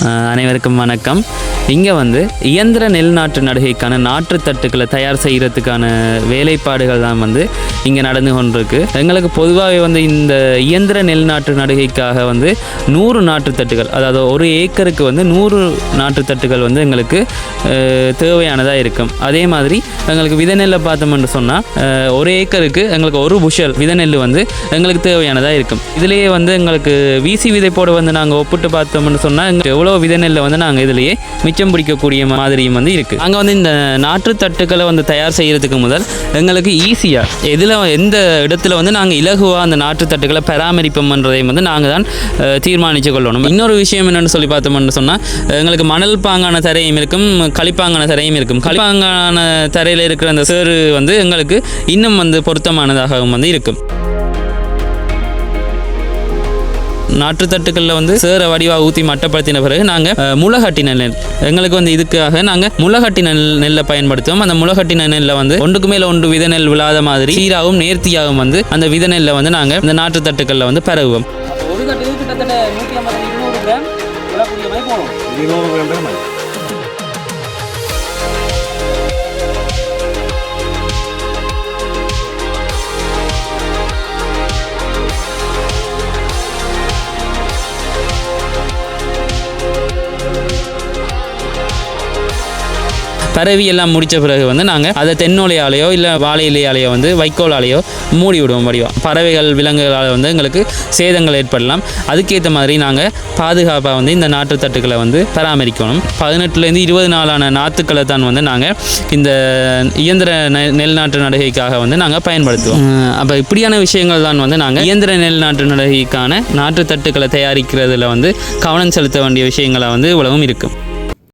அனைவருக்கும் வணக்கம். இங்கே வந்து இயந்திர நெல் நாற்று நடுகைக்கான நாற்று தட்டுக்களை தயார் செய்கிறதுக்கான வேலைப்பாடுகள் தான் வந்து இங்கே நடந்து கொண்டிருக்கு. எங்களுக்கு பொதுவாகவே வந்து இந்த இயந்திர நெல் நாற்று நடுகைக்காக வந்து 100 நாற்று தட்டுகள், அதாவது ஒரு ஏக்கருக்கு வந்து 100 நாற்று தட்டுகள் வந்து எங்களுக்கு தேவையானதாக இருக்கும். அதே மாதிரி எங்களுக்கு விதை நெல்லை பார்த்தோம்னு சொன்னால் ஒரு ஏக்கருக்கு எங்களுக்கு ஒரு புஷல் விதை நெல் வந்து எங்களுக்கு தேவையானதாக இருக்கும். இதிலேயே வந்து எங்களுக்கு வீசி விதைப்போடு வந்து நாங்கள் ஒப்பிட்டு பார்த்தோம்னு சொன்னால் எங்களுக்கு எவ்வளோ விதை நெல்லை வந்து நாங்கள் இதிலேயே மிச்சம் பிடிக்கக்கூடிய மாதிரியும் வந்து இருக்குது. அங்கே வந்து இந்த நாற்று தட்டுக்களை வந்து தயார் செய்கிறதுக்கு முதல் எங்களுக்கு ஈஸியாக எந்த இடத்துல வந்து நாங்கள் இலகுவாக அந்த நாற்று தட்டுக்களை பராமரிப்போம்ன்றதையும் வந்து நாங்கள் தான் தீர்மானித்து கொள்ளணும். இன்னொரு விஷயம் என்னென்னு சொல்லி பார்த்தோம்னு சொன்னால் எங்களுக்கு மணல் பாங்கான தரையும் இருக்கும், களிப்பாங்கான தரையும் இருக்கும். களிப்பாங்கான தரையில் இருக்கிற அந்த சேறு வந்து எங்களுக்கு இன்னும் வந்து பொருத்தமானதாகவும் வந்து இருக்கும். நாற்றுத்தட்டுக்களில் வந்து சேர வடிவாக ஊற்றி மட்டப்படுத்தின பிறகு நாங்கள் முளைகட்டின நெல், எங்களுக்கு வந்து இதுக்காக நாங்கள் முளைகட்டின நெல்லை பயன்படுத்துவோம். அந்த முளைகட்டின நெல்லை வந்து ஒன்றுக்கு மேலே ஒன்று வித நெல் விழாத மாதிரி சீராகவும் நேர்த்தியாகவும் வந்து அந்த வித நெல்லை வந்து நாங்கள் இந்த நாற்றுத்தட்டுக்களில் வந்து பரவுவோம். ஒரு கட்டு கிட்டத்தட்ட 150-200 கிராம் விழக்கூடிய மாதிரி போகணும். 200 கிராம் பரவி எல்லாம் முடித்த பிறகு வந்து நாங்கள் அதை தென்னோலையாலேயோ இல்லை வாழை இலையாலேயோ வந்து வைக்கோலாலேயோ மூடி விடுவோம். பறவைகள் விலங்குகளால் வந்து எங்களுக்கு சேதங்கள் ஏற்படலாம். அதுக்கேற்ற மாதிரி நாங்கள் பாதுகாப்பாக வந்து இந்த நாற்றுத்தட்டுக்களை வந்து பராமரிக்கணும். 18லேருந்து 20 நாளான நாற்றுக்களை தான் வந்து நாங்கள் இந்த இயந்திர நெல் நாற்று நடுகைக்காக வந்து நாங்கள் பயன்படுத்துவோம். அப்போ இப்படியான விஷயங்கள் தான் வந்து நாங்கள் இயந்திர நெல் நாற்று நடுகைக்கான நாற்றுத்தட்டுக்களை தயாரிக்கிறதுல வந்து கவனம் செலுத்த வேண்டிய விஷயங்களை வந்து இவ்வளவும் இருக்கும்.